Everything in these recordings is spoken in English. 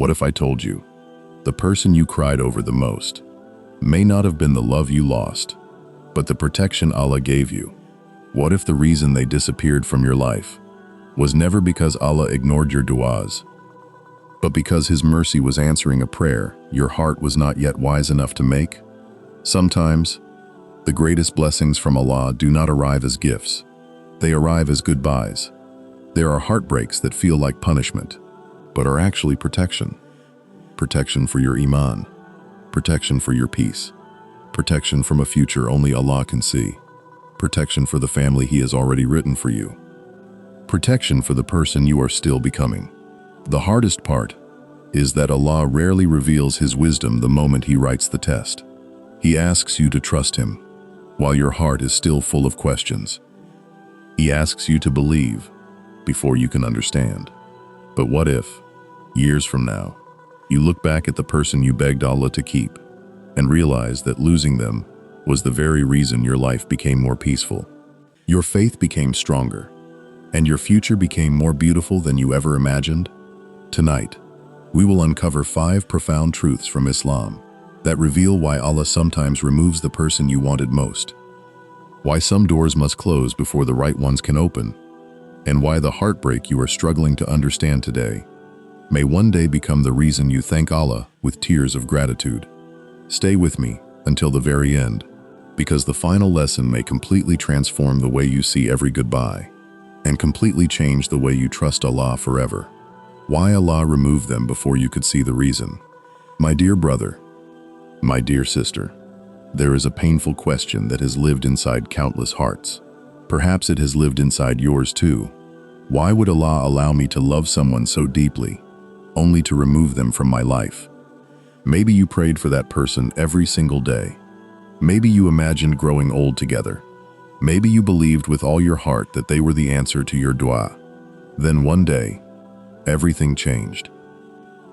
What if I told you, the person you cried over the most may not have been the love you lost, but the protection Allah gave you? What if the reason they disappeared from your life was never because Allah ignored your du'as, but because His mercy was answering a prayer your heart was not yet wise enough to make? Sometimes, the greatest blessings from Allah do not arrive as gifts. They arrive as goodbyes. There are heartbreaks that feel like punishment, but are actually protection. Protection for your iman, protection for your peace, protection from a future only Allah can see, protection for the family He has already written for you, protection for the person you are still becoming. The hardest part is that Allah rarely reveals His wisdom the moment He writes the test. He asks you to trust Him while your heart is still full of questions. He asks you to believe before you can understand. But what if, years from now, you look back at the person you begged Allah to keep and realize that losing them was the very reason your life became more peaceful, your faith became stronger, and your future became more beautiful than you ever imagined? Tonight, we will uncover 5 profound truths from Islam that reveal why Allah sometimes removes the person you wanted most, why some doors must close before the right ones can open, and why the heartbreak you are struggling to understand today may one day become the reason you thank Allah with tears of gratitude. Stay with me until the very end, because the final lesson may completely transform the way you see every goodbye and completely change the way you trust Allah forever. Why Allah removed them before you could see the reason. My dear brother, my dear sister, there is a painful question that has lived inside countless hearts. Perhaps it has lived inside yours too. Why would Allah allow me to love someone so deeply, only to remove them from my life? Maybe you prayed for that person every single day. Maybe you imagined growing old together. Maybe you believed with all your heart that they were the answer to your dua. Then one day, everything changed.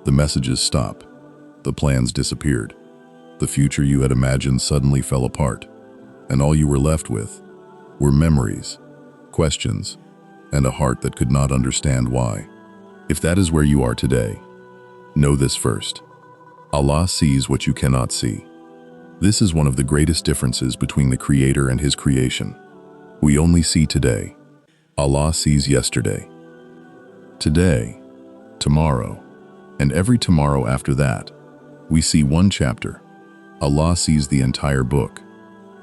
The messages stopped. The plans disappeared. The future you had imagined suddenly fell apart, and all you were left with were memories, questions, and a heart that could not understand why. If that is where you are today, know this first. Allah sees what you cannot see. This is one of the greatest differences between the Creator and His creation. We only see today. Allah sees yesterday, today, tomorrow, and every tomorrow after that. We see one chapter. Allah sees the entire book.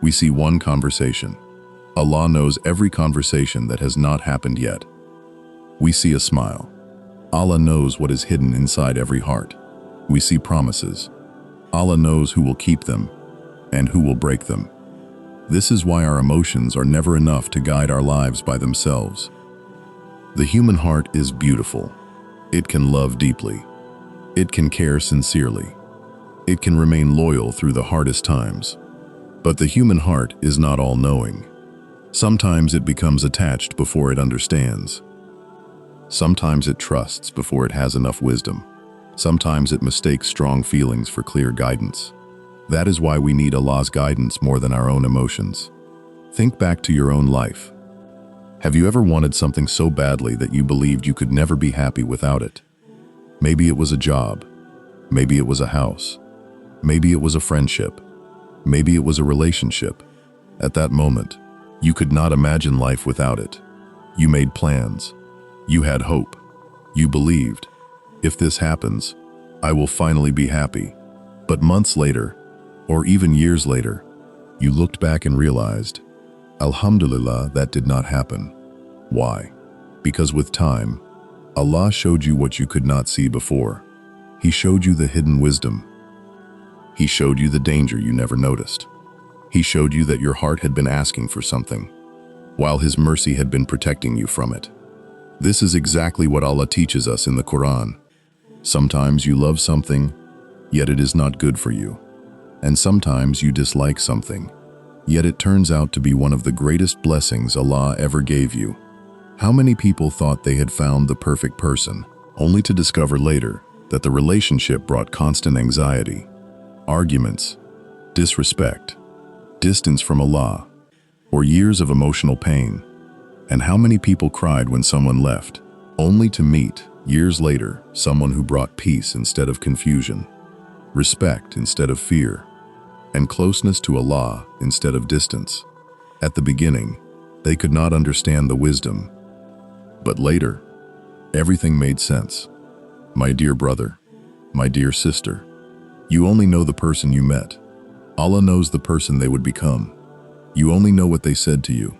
We see one conversation. Allah knows every conversation that has not happened yet. We see a smile. Allah knows what is hidden inside every heart. We see promises. Allah knows who will keep them and who will break them. This is why our emotions are never enough to guide our lives by themselves. The human heart is beautiful. It can love deeply. It can care sincerely. It can remain loyal through the hardest times. But the human heart is not all-knowing. Sometimes it becomes attached before it understands. Sometimes it trusts before it has enough wisdom. Sometimes it mistakes strong feelings for clear guidance. That is why we need Allah's guidance more than our own emotions. Think back to your own life. Have you ever wanted something so badly that you believed you could never be happy without it? Maybe it was a job. Maybe it was a house. Maybe it was a friendship. Maybe it was a relationship. At that moment, you could not imagine life without it. You made plans. You had hope. You believed, if this happens, I will finally be happy. But months later, or even years later, you looked back and realized, Alhamdulillah, that did not happen. Why? Because with time, Allah showed you what you could not see before. He showed you the hidden wisdom. He showed you the danger you never noticed. He showed you that your heart had been asking for something, while His mercy had been protecting you from it. This is exactly what Allah teaches us in the Quran. Sometimes you love something, yet it is not good for you. And sometimes you dislike something, yet it turns out to be one of the greatest blessings Allah ever gave you. How many people thought they had found the perfect person, only to discover later that the relationship brought constant anxiety, arguments, disrespect, distance from Allah, or years of emotional pain? And how many people cried when someone left, only to meet Years later, someone who brought peace instead of confusion, respect instead of fear, and closeness to Allah instead of distance. At the beginning, they could not understand the wisdom, but later, everything made sense. My dear brother, my dear sister, you only know the person you met. Allah knows the person they would become. You only know what they said to you.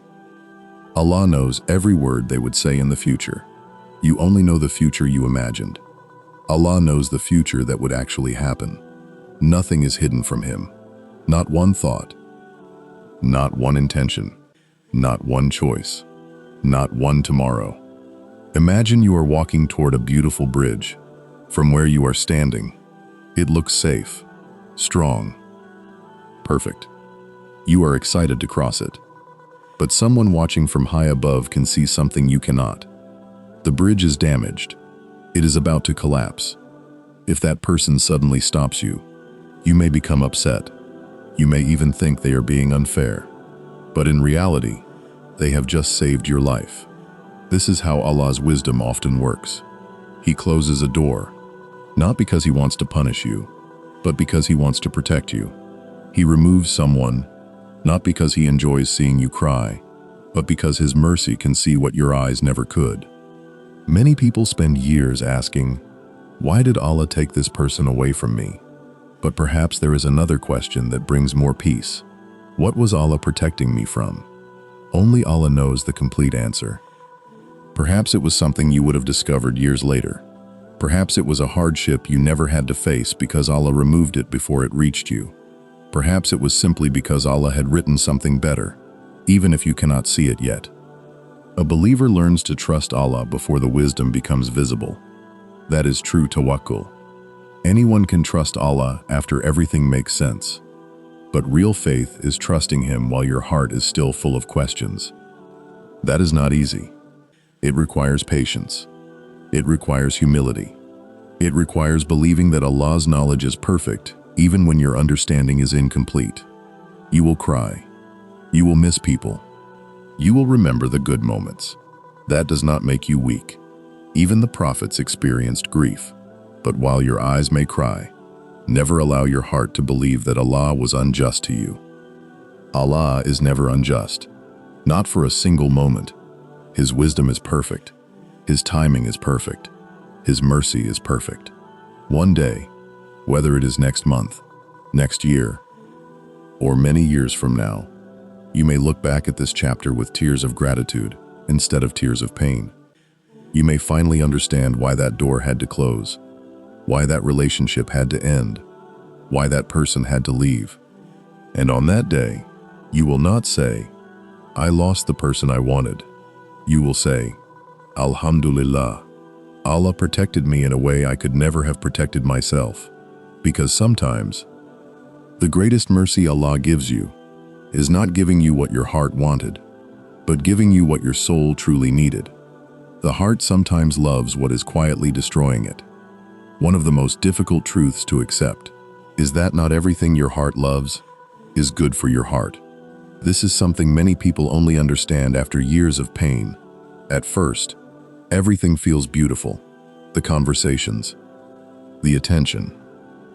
Allah knows every word they would say in the future. You only know the future you imagined. Allah knows the future that would actually happen. Nothing is hidden from Him. Not one thought, not one intention, not one choice, not one tomorrow. Imagine you are walking toward a beautiful bridge. From where you are standing, it looks safe, strong, perfect. You are excited to cross it. But someone watching from high above can see something you cannot. The bridge is damaged. It is about to collapse. If that person suddenly stops you, you may become upset. You may even think they are being unfair. But in reality, they have just saved your life. This is how Allah's wisdom often works. He closes a door, not because He wants to punish you, but because He wants to protect you. He removes someone, not because He enjoys seeing you cry, but because His mercy can see what your eyes never could. Many people spend years asking, why did Allah take this person away from me? But perhaps there is another question that brings more peace. What was Allah protecting me from? Only Allah knows the complete answer. Perhaps it was something you would have discovered years later. Perhaps it was a hardship you never had to face because Allah removed it before it reached you. Perhaps it was simply because Allah had written something better, even if you cannot see it yet. A believer learns to trust Allah before the wisdom becomes visible. That is true tawakkul. Anyone can trust Allah after everything makes sense. But real faith is trusting Him while your heart is still full of questions. That is not easy. It requires patience. It requires humility. It requires believing that Allah's knowledge is perfect, even when your understanding is incomplete. You will cry. You will miss people. You will remember the good moments. That does not make you weak. Even the prophets experienced grief. But while your eyes may cry, never allow your heart to believe that Allah was unjust to you. Allah is never unjust. Not for a single moment. His wisdom is perfect. His timing is perfect. His mercy is perfect. One day, whether it is next month, next year, or many years from now, you may look back at this chapter with tears of gratitude instead of tears of pain. You may finally understand why that door had to close, why that relationship had to end, why that person had to leave. And on that day, you will not say, I lost the person I wanted. You will say, Alhamdulillah, Allah protected me in a way I could never have protected myself. Because sometimes, the greatest mercy Allah gives you is not giving you what your heart wanted, but giving you what your soul truly needed. The heart sometimes loves what is quietly destroying it. One of the most difficult truths to accept is that not everything your heart loves is good for your heart. This is something many people only understand after years of pain. At first, everything feels beautiful. The conversations, the attention,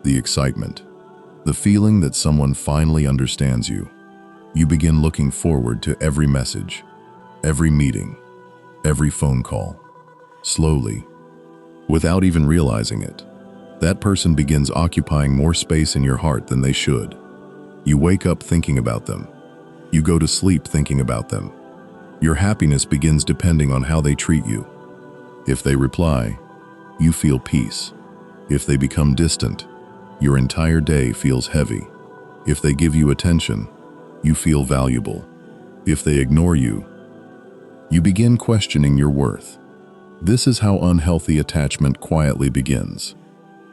the excitement, the feeling that someone finally understands you. You begin looking forward to every message, every meeting, every phone call. Slowly, without even realizing it, that person begins occupying more space in your heart than they should. You wake up thinking about them. You go to sleep thinking about them. Your happiness begins depending on how they treat you. If they reply, you feel peace. If they become distant, your entire day feels heavy. If they give you attention, you feel valuable. If they ignore you, you begin questioning your worth. This is how unhealthy attachment quietly begins.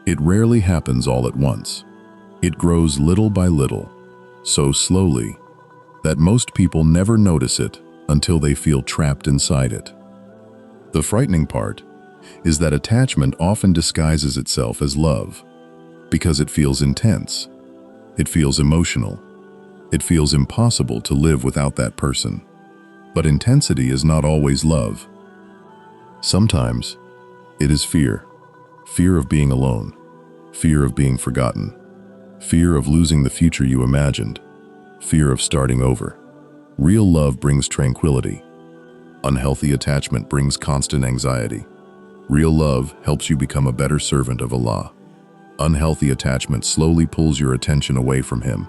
It rarely happens all at once. It grows little by little, so slowly that most people never notice it until they feel trapped inside it. The frightening part is that attachment often disguises itself as love because it feels intense. It feels emotional. It feels impossible to live without that person. But intensity is not always love. Sometimes, It is fear. Fear of being alone. Fear of being forgotten. Fear of losing the future you imagined. Fear of starting over. Real love brings tranquility. Unhealthy attachment brings constant anxiety. Real love helps you become a better servant of Allah. Unhealthy attachment slowly pulls your attention away from Him.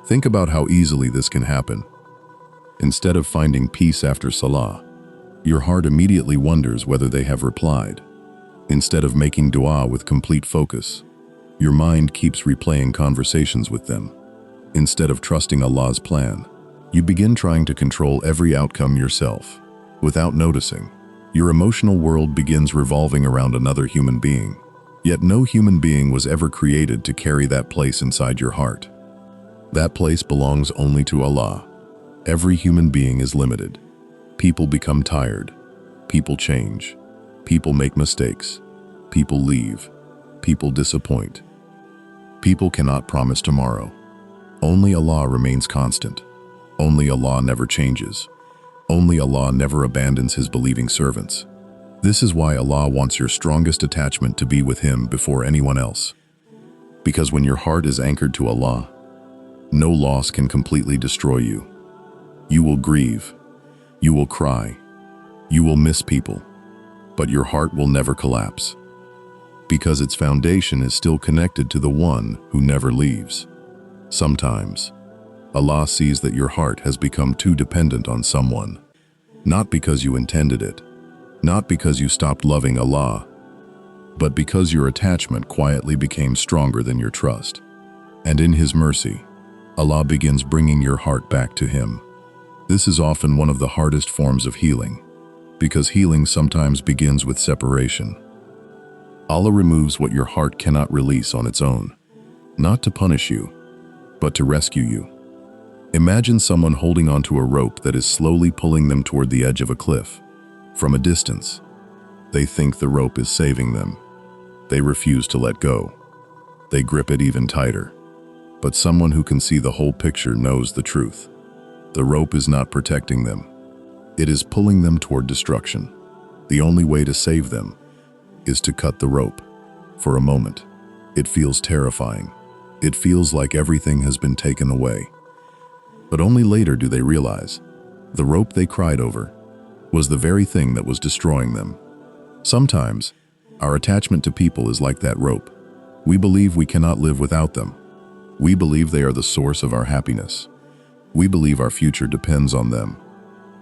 Think about how easily this can happen. Instead of finding peace after Salah, your heart immediately wonders whether they have replied. Instead of making dua with complete focus, your mind keeps replaying conversations with them. Instead of trusting Allah's plan, you begin trying to control every outcome yourself. Without noticing, your emotional world begins revolving around another human being. Yet no human being was ever created to carry that place inside your heart. That place belongs only to Allah. Every human being is limited. People become tired. People change. People make mistakes. People leave. People disappoint. People cannot promise tomorrow. Only Allah remains constant. Only Allah never changes. Only Allah never abandons His believing servants. This is why Allah wants your strongest attachment to be with Him before anyone else. Because when your heart is anchored to Allah, no loss can completely destroy you. You will grieve. You will cry. You will miss people. But your heart will never collapse. Because its foundation is still connected to the One who never leaves. Sometimes, Allah sees that your heart has become too dependent on someone. Not because you intended it. Not because you stopped loving Allah, but because your attachment quietly became stronger than your trust. And in His mercy, Allah begins bringing your heart back to Him. This is often one of the hardest forms of healing, because healing sometimes begins with separation. Allah removes what your heart cannot release on its own, not to punish you, but to rescue you. Imagine someone holding onto a rope that is slowly pulling them toward the edge of a cliff. From a distance, they think the rope is saving them. They refuse to let go. They grip it even tighter. But someone who can see the whole picture knows the truth. The rope is not protecting them. It is pulling them toward destruction. The only way to save them is to cut the rope. For a moment, it feels terrifying. It feels like everything has been taken away. But only later do they realize the rope they cried over was the very thing that was destroying them. Sometimes, our attachment to people is like that rope. We believe we cannot live without them. We believe they are the source of our happiness. We believe our future depends on them.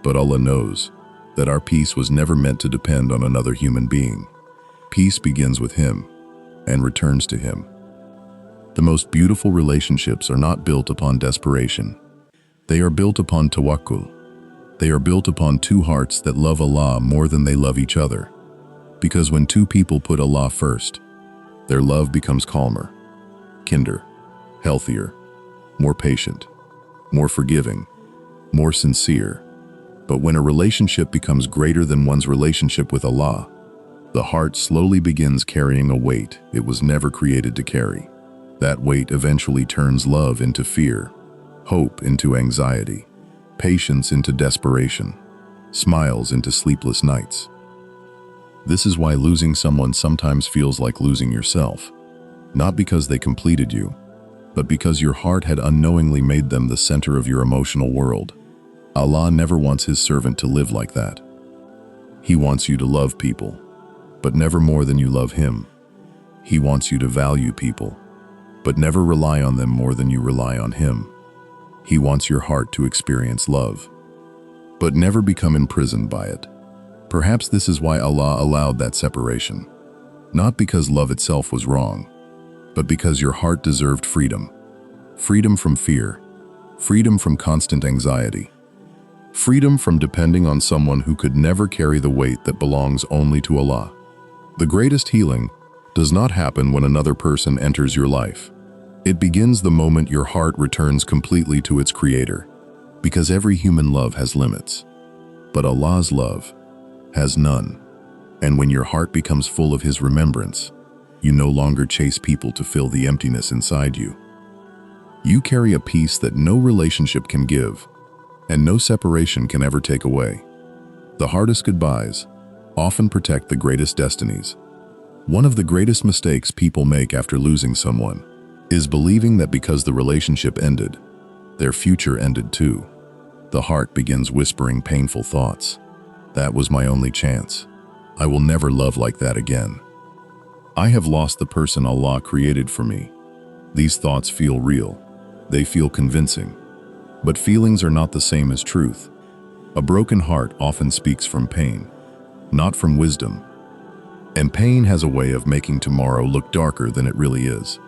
But Allah knows that our peace was never meant to depend on another human being. Peace begins with Him and returns to Him. The most beautiful relationships are not built upon desperation. They are built upon Tawakkul. They are built upon two hearts that love Allah more than they love each other. Because when two people put Allah first, their love becomes calmer, kinder, healthier, more patient, more forgiving, more sincere. But when a relationship becomes greater than one's relationship with Allah, the heart slowly begins carrying a weight it was never created to carry. That weight eventually turns love into fear, hope into anxiety, patience into desperation, smiles into sleepless nights. This is why losing someone sometimes feels like losing yourself, not because they completed you, but because your heart had unknowingly made them the center of your emotional world. Allah never wants His servant to live like that. He wants you to love people, but never more than you love Him. He wants you to value people, but never rely on them more than you rely on Him. He wants your heart to experience love, but never become imprisoned by it. Perhaps this is why Allah allowed that separation. Not because love itself was wrong, but because your heart deserved freedom. Freedom from fear. Freedom from constant anxiety. Freedom from depending on someone who could never carry the weight that belongs only to Allah. The greatest healing does not happen when another person enters your life. It begins the moment your heart returns completely to its Creator, because every human love has limits. But Allah's love has none. And when your heart becomes full of His remembrance, you no longer chase people to fill the emptiness inside you. You carry a peace that no relationship can give, and no separation can ever take away. The hardest goodbyes, often protect the greatest destinies. One of the greatest mistakes people make after losing someone is believing that because the relationship ended, their future ended too. The heart begins whispering painful thoughts. That was my only chance. I will never love like that again. I have lost the person Allah created for me. These thoughts feel real. They feel convincing. But feelings are not the same as truth. A broken heart often speaks from pain, not from wisdom. And pain has a way of making tomorrow look darker than it really is.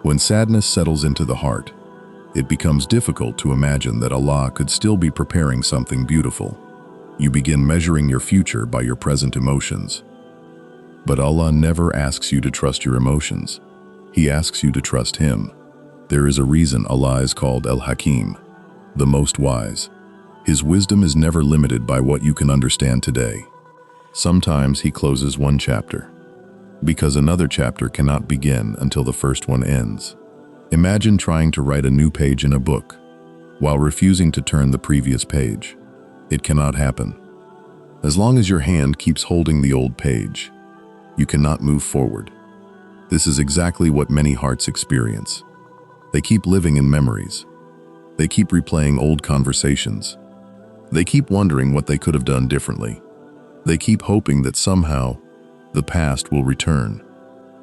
When sadness settles into the heart, it becomes difficult to imagine that Allah could still be preparing something beautiful. You begin measuring your future by your present emotions. But Allah never asks you to trust your emotions. He asks you to trust Him. There is a reason Allah is called Al-Hakim, the most wise. His wisdom is never limited by what you can understand today. Sometimes He closes one chapter, because another chapter cannot begin until the first one ends. Imagine trying to write a new page in a book while refusing to turn the previous page. It cannot happen. As long as your hand keeps holding the old page, you cannot move forward. This is exactly what many hearts experience. They keep living in memories. They keep replaying old conversations. They keep wondering what they could have done differently. They keep hoping that somehow the past will return.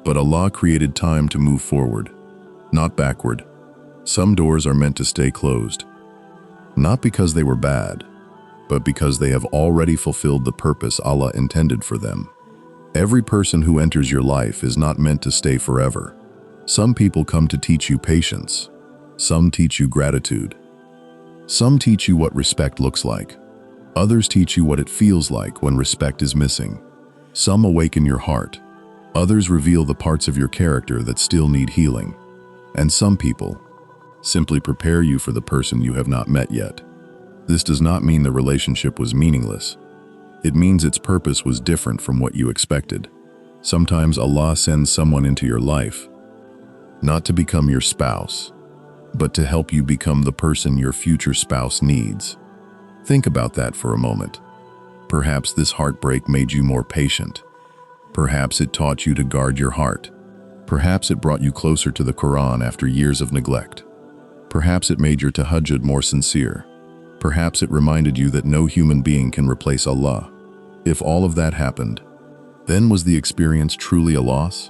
But Allah created time to move forward, not backward. Some doors are meant to stay closed, not because they were bad, but because they have already fulfilled the purpose Allah intended for them. Every person who enters your life is not meant to stay forever. Some people come to teach you patience. Some teach you gratitude. Some teach you what respect looks like. Others teach you what it feels like when respect is missing. Some awaken your heart. Others reveal the parts of your character that still need healing. And some people simply prepare you for the person you have not met yet. This does not mean the relationship was meaningless. It means its purpose was different from what you expected. Sometimes Allah sends someone into your life, not to become your spouse, but to help you become the person your future spouse needs. Think about that for a moment. Perhaps this heartbreak made you more patient. Perhaps it taught you to guard your heart. Perhaps it brought you closer to the Quran after years of neglect. Perhaps it made your tahajjud more sincere. Perhaps it reminded you that no human being can replace Allah. If all of that happened, then was the experience truly a loss?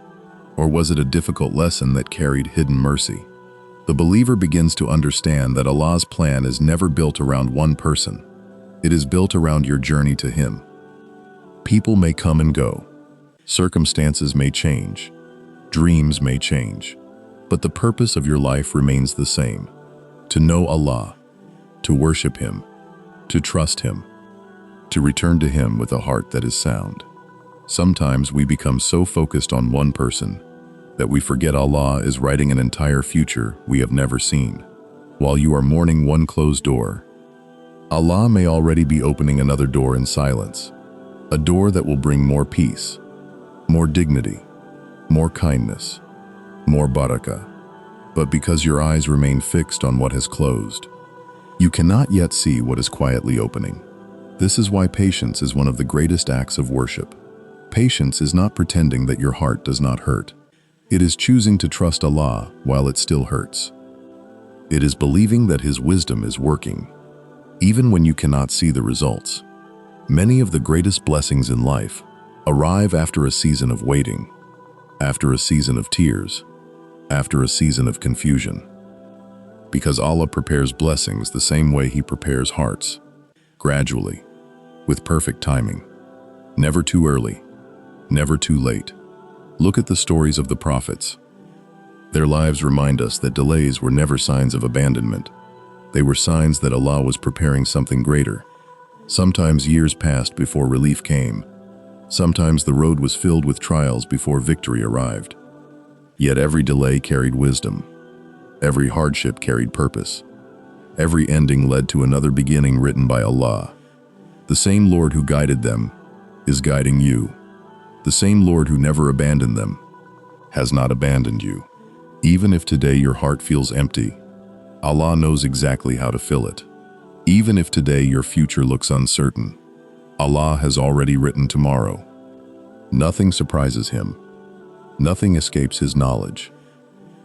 Or was it a difficult lesson that carried hidden mercy? The believer begins to understand that Allah's plan is never built around one person. It is built around your journey to Him. People may come and go. Circumstances may change. Dreams may change. But the purpose of your life remains the same: to know Allah, to worship Him, to trust Him, to return to Him with a heart that is sound. Sometimes we become so focused on one person that we forget Allah is writing an entire future we have never seen. While you are mourning one closed door, Allah may already be opening another door in silence, a door that will bring more peace, more dignity, more kindness, more barakah. But because your eyes remain fixed on what has closed, you cannot yet see what is quietly opening. This is why patience is one of the greatest acts of worship. Patience is not pretending that your heart does not hurt. It is choosing to trust Allah while it still hurts. It is believing that His wisdom is working, even when you cannot see the results. Many of the greatest blessings in life arrive after a season of waiting, after a season of tears, after a season of confusion. Because Allah prepares blessings the same way He prepares hearts, gradually, with perfect timing. Never too early, never too late. Look at the stories of the prophets. Their lives remind us that delays were never signs of abandonment. They were signs that Allah was preparing something greater. Sometimes years passed before relief came. Sometimes the road was filled with trials before victory arrived. Yet every delay carried wisdom. Every hardship carried purpose. Every ending led to another beginning written by Allah. The same Lord who guided them is guiding you. The same Lord who never abandoned them has not abandoned you. Even if today your heart feels empty, Allah knows exactly how to fill it. Even if today your future looks uncertain, Allah has already written tomorrow. Nothing surprises him. Nothing escapes his knowledge.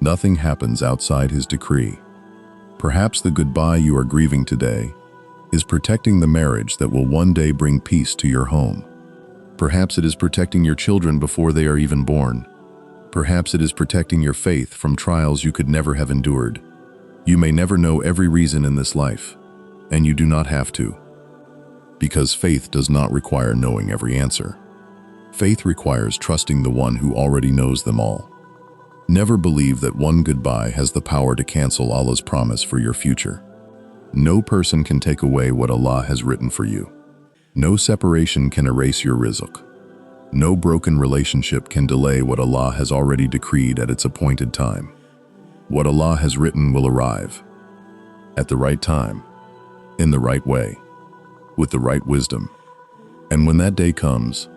Nothing happens outside his decree. Perhaps the goodbye you are grieving today is protecting the marriage that will one day bring peace to your home. Perhaps it is protecting your children before they are even born. Perhaps it is protecting your faith from trials you could never have endured. You may never know every reason in this life, and you do not have to. Because faith does not require knowing every answer. Faith requires trusting the one who already knows them all. Never believe that one goodbye has the power to cancel Allah's promise for your future. No person can take away what Allah has written for you. No separation can erase your rizq. No broken relationship can delay what Allah has already decreed at its appointed time. What Allah has written will arrive. At the right time, in the right way, with the right wisdom. And when that day comes,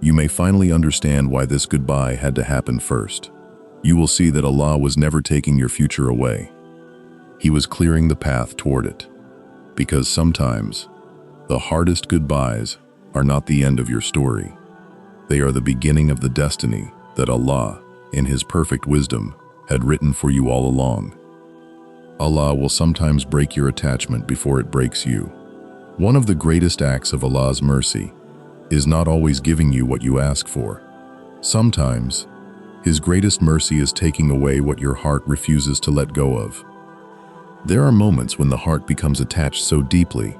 you may finally understand why this goodbye had to happen first. You will see that Allah was never taking your future away. He was clearing the path toward it. Because sometimes, the hardest goodbyes are not the end of your story. They are the beginning of the destiny that Allah, in His perfect wisdom, had written for you all along. Allah will sometimes break your attachment before it breaks you. One of the greatest acts of Allah's mercy is not always giving you what you ask for. Sometimes, His greatest mercy is taking away what your heart refuses to let go of. There are moments when the heart becomes attached so deeply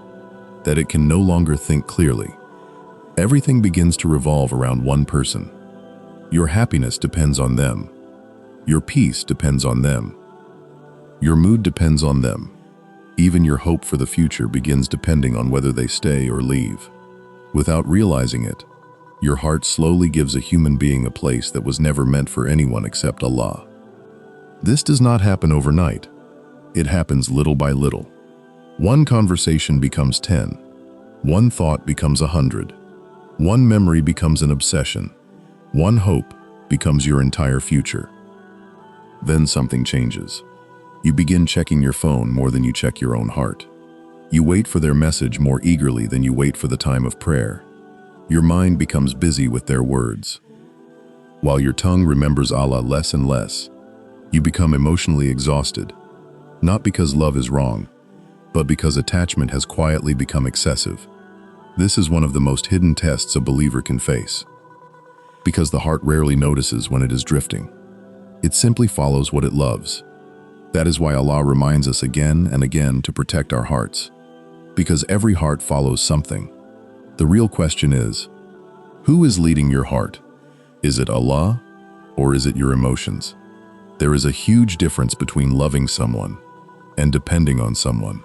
that it can no longer think clearly. Everything begins to revolve around one person. Your happiness depends on them. Your peace depends on them. Your mood depends on them. Even your hope for the future begins depending on whether they stay or leave. Without realizing it, your heart slowly gives a human being a place that was never meant for anyone except Allah. This does not happen overnight. It happens little by little. One conversation becomes 10. One thought becomes 100. One memory becomes an obsession. One hope becomes your entire future. Then something changes. You begin checking your phone more than you check your own heart. You wait for their message more eagerly than you wait for the time of prayer. Your mind becomes busy with their words. While your tongue remembers Allah less and less, you become emotionally exhausted, not because love is wrong, but because attachment has quietly become excessive. This is one of the most hidden tests a believer can face. Because the heart rarely notices when it is drifting. It simply follows what it loves. That is why Allah reminds us again and again to protect our hearts. Because every heart follows something. The real question is, who is leading your heart? Is it Allah, or is it your emotions? There is a huge difference between loving someone and depending on someone.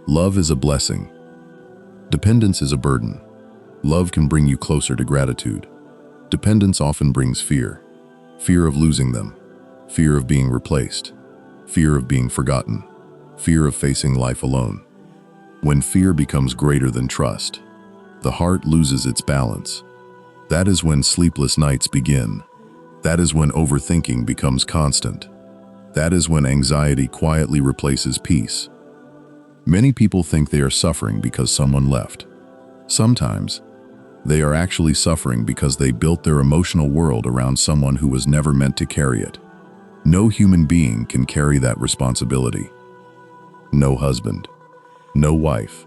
Love is a blessing. Dependence is a burden. Love can bring you closer to gratitude. Dependence often brings fear. Fear of losing them. Fear of being replaced. Fear of being forgotten. Fear of facing life alone. When fear becomes greater than trust, the heart loses its balance. That is when sleepless nights begin. That is when overthinking becomes constant. That is when anxiety quietly replaces peace. Many people think they are suffering because someone left. Sometimes, they are actually suffering because they built their emotional world around someone who was never meant to carry it. No human being can carry that responsibility. No husband, no wife,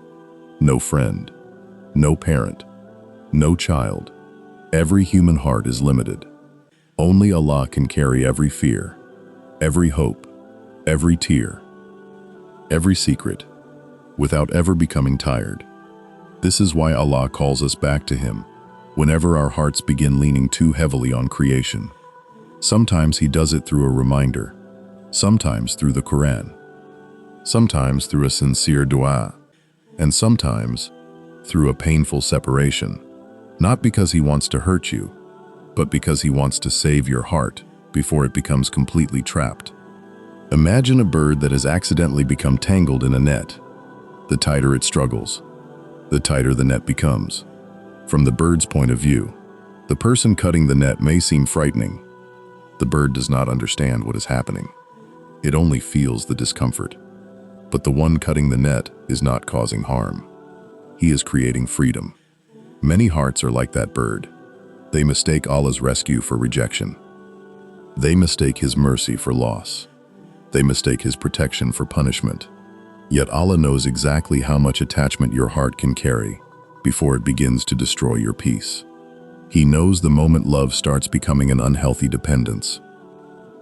no friend, no parent, no child. Every human heart is limited. Only Allah can carry every fear, every hope, every tear, every secret, without ever becoming tired. This is why Allah calls us back to Him whenever our hearts begin leaning too heavily on creation. Sometimes He does it through a reminder, sometimes through the Quran, sometimes through a sincere dua, and sometimes through a painful separation. Not because He wants to hurt you, but because He wants to save your heart before it becomes completely trapped. Imagine a bird that has accidentally become tangled in a net. The tighter it struggles, the tighter the net becomes. From the bird's point of view, the person cutting the net may seem frightening. The bird does not understand what is happening. It only feels the discomfort. But the one cutting the net is not causing harm. He is creating freedom. Many hearts are like that bird. They mistake Allah's rescue for rejection. They mistake His mercy for loss. They mistake His protection for punishment. Yet Allah knows exactly how much attachment your heart can carry before it begins to destroy your peace. He knows the moment love starts becoming an unhealthy dependence.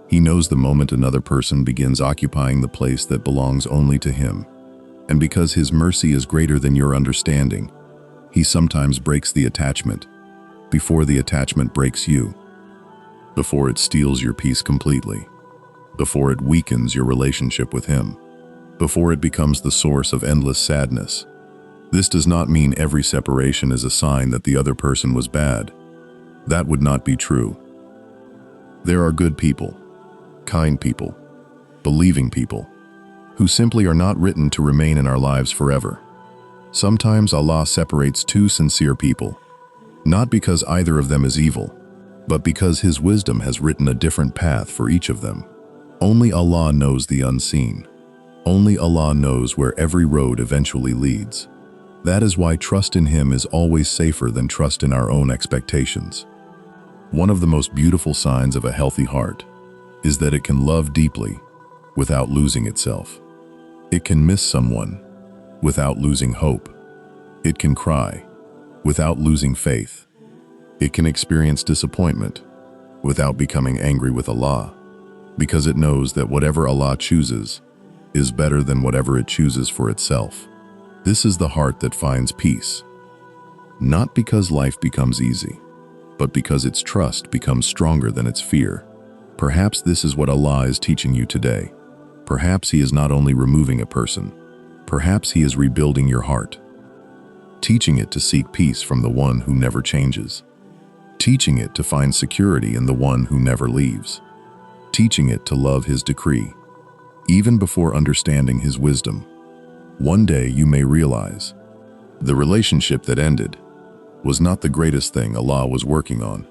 He knows the moment another person begins occupying the place that belongs only to Him. And because His mercy is greater than your understanding, He sometimes breaks the attachment before the attachment breaks you, before it steals your peace completely, before it weakens your relationship with Him, before it becomes the source of endless sadness. This does not mean every separation is a sign that the other person was bad. That would not be true. There are good people, kind people, believing people, who simply are not written to remain in our lives forever. Sometimes Allah separates two sincere people, not because either of them is evil, but because His wisdom has written a different path for each of them. Only Allah knows the unseen. Only Allah knows where every road eventually leads. That is why trust in Him is always safer than trust in our own expectations. One of the most beautiful signs of a healthy heart is that it can love deeply without losing itself. It can miss someone without losing hope. It can cry without losing faith. It can experience disappointment without becoming angry with Allah, because it knows that whatever Allah chooses is better than whatever it chooses for itself. This is the heart that finds peace, not because life becomes easy, but because its trust becomes stronger than its fear. Perhaps this is what Allah is teaching you today. Perhaps He is not only removing a person, perhaps He is rebuilding your heart, teaching it to seek peace from the one who never changes, teaching it to find security in the one who never leaves, teaching it to love His decree, even before understanding His wisdom. One day you may realize the relationship that ended was not the greatest thing Allah was working on.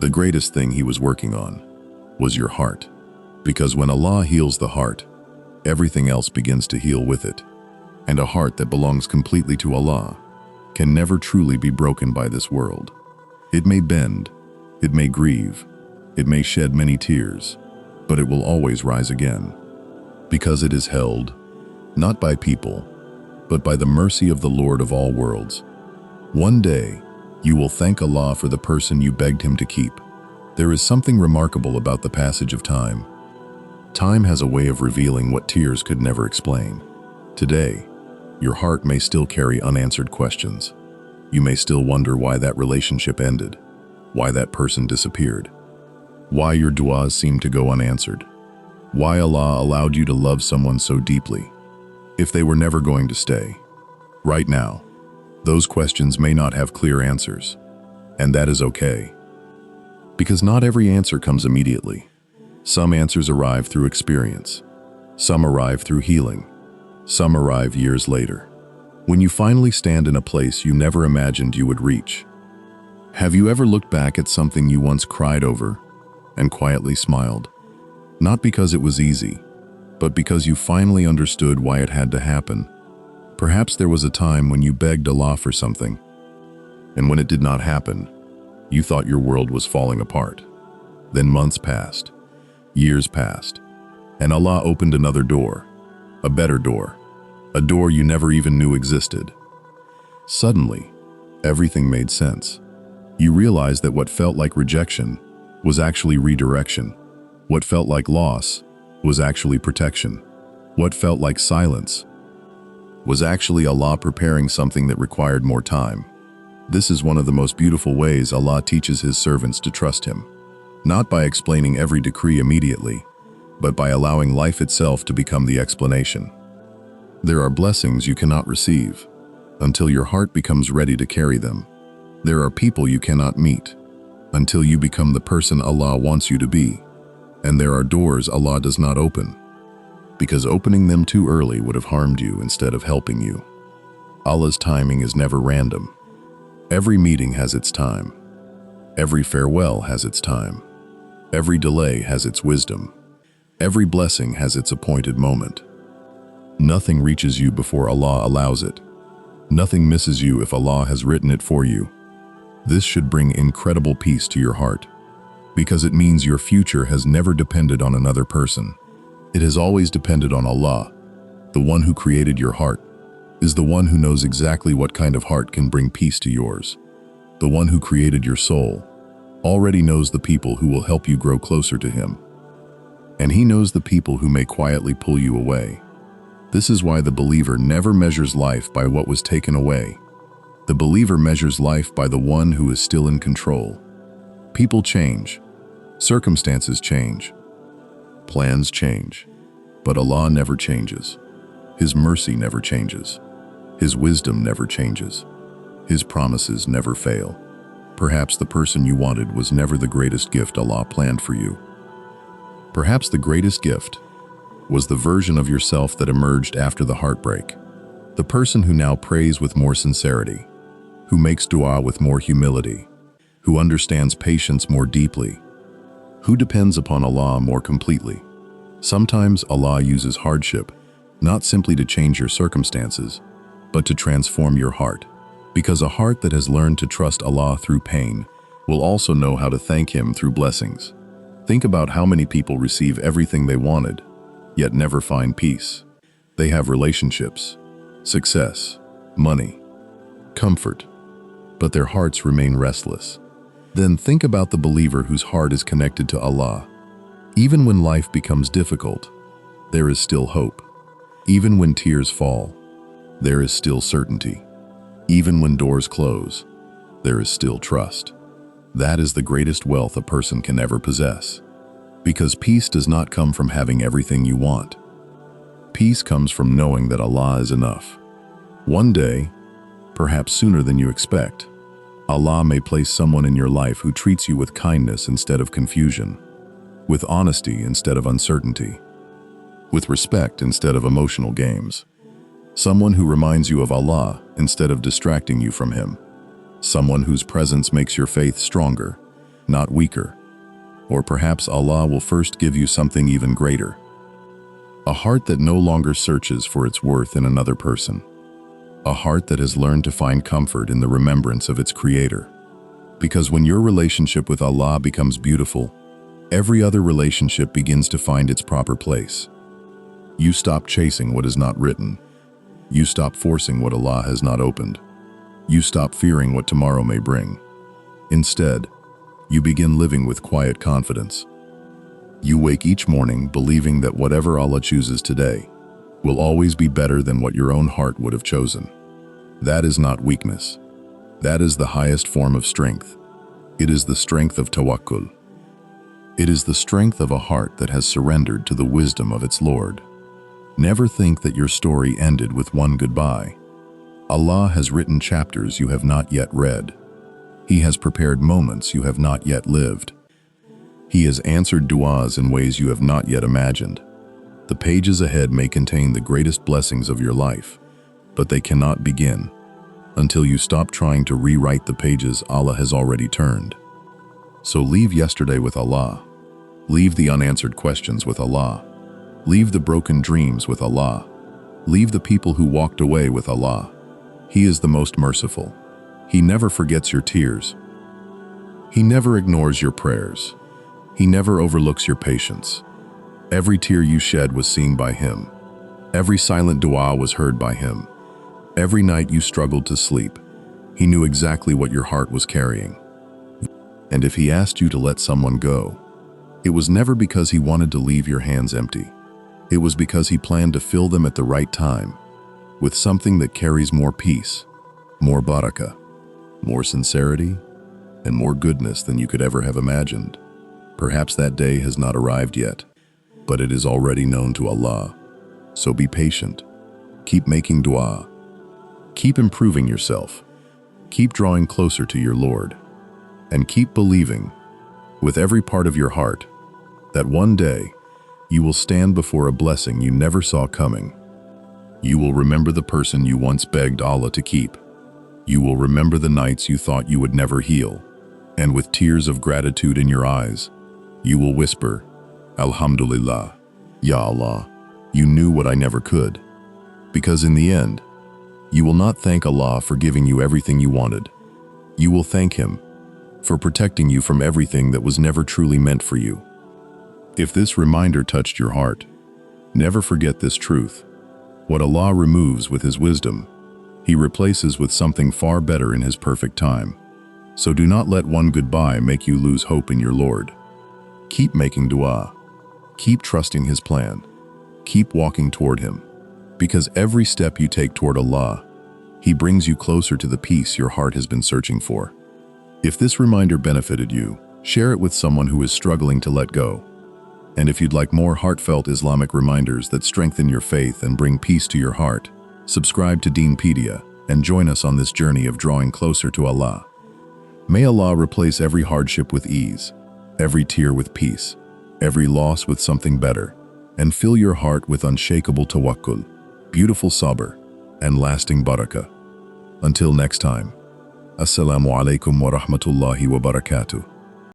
The greatest thing He was working on was your heart. Because when Allah heals the heart, everything else begins to heal with it. And a heart that belongs completely to Allah can never truly be broken by this world. It may bend, it may grieve, it may shed many tears, but it will always rise again. Because it is held, not by people, but by the mercy of the Lord of all worlds. One day, you will thank Allah for the person you begged Him to keep. There is something remarkable about the passage of time. Time has a way of revealing what tears could never explain. Today, your heart may still carry unanswered questions. You may still wonder why that relationship ended, why that person disappeared, why your du'as seemed to go unanswered, why Allah allowed you to love someone so deeply, if they were never going to stay. Right now, those questions may not have clear answers, and that is okay. Because not every answer comes immediately. Some answers arrive through experience. Some arrive through healing. Some arrive years later, when you finally stand in a place you never imagined you would reach. Have you ever looked back at something you once cried over and quietly smiled? Not because it was easy, but because you finally understood why it had to happen. Perhaps there was a time when you begged Allah for something, and when it did not happen, you thought your world was falling apart. Then months passed, years passed, and Allah opened another door, a better door, a door you never even knew existed. Suddenly, everything made sense. You realized that what felt like rejection was actually redirection. What felt like loss was actually protection. What felt like silence was actually Allah preparing something that required more time. This is one of the most beautiful ways Allah teaches His servants to trust Him, not by explaining every decree immediately, but by allowing life itself to become the explanation. There are blessings you cannot receive until your heart becomes ready to carry them. There are people you cannot meet until you become the person Allah wants you to be. And there are doors Allah does not open, because opening them too early would have harmed you instead of helping you. Allah's timing is never random. Every meeting has its time. Every farewell has its time. Every delay has its wisdom. Every blessing has its appointed moment. Nothing reaches you before Allah allows it. Nothing misses you if Allah has written it for you. This should bring incredible peace to your heart, because it means your future has never depended on another person. It has always depended on Allah. The one who created your heart is the one who knows exactly what kind of heart can bring peace to yours. The one who created your soul already knows the people who will help you grow closer to Him. And He knows the people who may quietly pull you away. This is why the believer never measures life by what was taken away. The believer measures life by the one who is still in control. People change, circumstances change, plans change, but Allah never changes. His mercy never changes. His wisdom never changes. His promises never fail. Perhaps the person you wanted was never the greatest gift Allah planned for you. Perhaps the greatest gift was the version of yourself that emerged after the heartbreak. The person who now prays with more sincerity, who makes dua with more humility, who understands patience more deeply, who depends upon Allah more completely. Sometimes Allah uses hardship, not simply to change your circumstances, but to transform your heart. Because a heart that has learned to trust Allah through pain will also know how to thank Him through blessings. Think about how many people receive everything they wanted, yet never find peace. They have relationships, success, money, comfort, but their hearts remain restless. Then think about the believer whose heart is connected to Allah. Even when life becomes difficult, there is still hope. Even when tears fall, there is still certainty. Even when doors close, there is still trust. That is the greatest wealth a person can ever possess. Because peace does not come from having everything you want. Peace comes from knowing that Allah is enough. One day, perhaps sooner than you expect, Allah may place someone in your life who treats you with kindness instead of confusion, with honesty instead of uncertainty, with respect instead of emotional games. Someone who reminds you of Allah instead of distracting you from Him. Someone whose presence makes your faith stronger, not weaker. Or perhaps Allah will first give you something even greater. A heart that no longer searches for its worth in another person. A heart that has learned to find comfort in the remembrance of its Creator. Because when your relationship with Allah becomes beautiful, every other relationship begins to find its proper place. You stop chasing what is not written. You stop forcing what Allah has not opened. You stop fearing what tomorrow may bring. Instead, you begin living with quiet confidence. You wake each morning believing that whatever Allah chooses today will always be better than what your own heart would have chosen. That is not weakness. That is the highest form of strength. It is the strength of Tawakkul. It is the strength of a heart that has surrendered to the wisdom of its Lord. Never think that your story ended with one goodbye. Allah has written chapters you have not yet read. He has prepared moments you have not yet lived. He has answered du'as in ways you have not yet imagined. The pages ahead may contain the greatest blessings of your life, but they cannot begin until you stop trying to rewrite the pages Allah has already turned. So leave yesterday with Allah. Leave the unanswered questions with Allah. Leave the broken dreams with Allah. Leave the people who walked away with Allah. He is the most merciful. He never forgets your tears. He never ignores your prayers. He never overlooks your patience. Every tear you shed was seen by Him. Every silent dua was heard by Him. Every night you struggled to sleep, He knew exactly what your heart was carrying. And if He asked you to let someone go, it was never because He wanted to leave your hands empty. It was because He planned to fill them at the right time, with something that carries more peace, more barakah, more sincerity, and more goodness than you could ever have imagined. Perhaps that day has not arrived yet, but it is already known to Allah. So be patient. Keep making dua. Keep improving yourself. Keep drawing closer to your Lord. And keep believing, with every part of your heart, that one day you will stand before a blessing you never saw coming. You will remember the person you once begged Allah to keep. You will remember the nights you thought you would never heal. And with tears of gratitude in your eyes, you will whisper, Alhamdulillah, Ya Allah, you knew what I never could. Because in the end, you will not thank Allah for giving you everything you wanted. You will thank Him for protecting you from everything that was never truly meant for you. If this reminder touched your heart, never forget this truth. What Allah removes with His wisdom, He replaces with something far better in His perfect time. So do not let one goodbye make you lose hope in your Lord. Keep making dua. Keep trusting His plan. Keep walking toward Him. Because every step you take toward Allah, He brings you closer to the peace your heart has been searching for. If this reminder benefited you, share it with someone who is struggling to let go. And if you'd like more heartfelt Islamic reminders that strengthen your faith and bring peace to your heart, subscribe to Deenpedia and join us on this journey of drawing closer to Allah. May Allah replace every hardship with ease, every tear with peace, every loss with something better, and fill your heart with unshakable tawakkul, beautiful sabr, and lasting barakah. Until next time, Assalamu alaikum wa rahmatullahi wa barakatuh.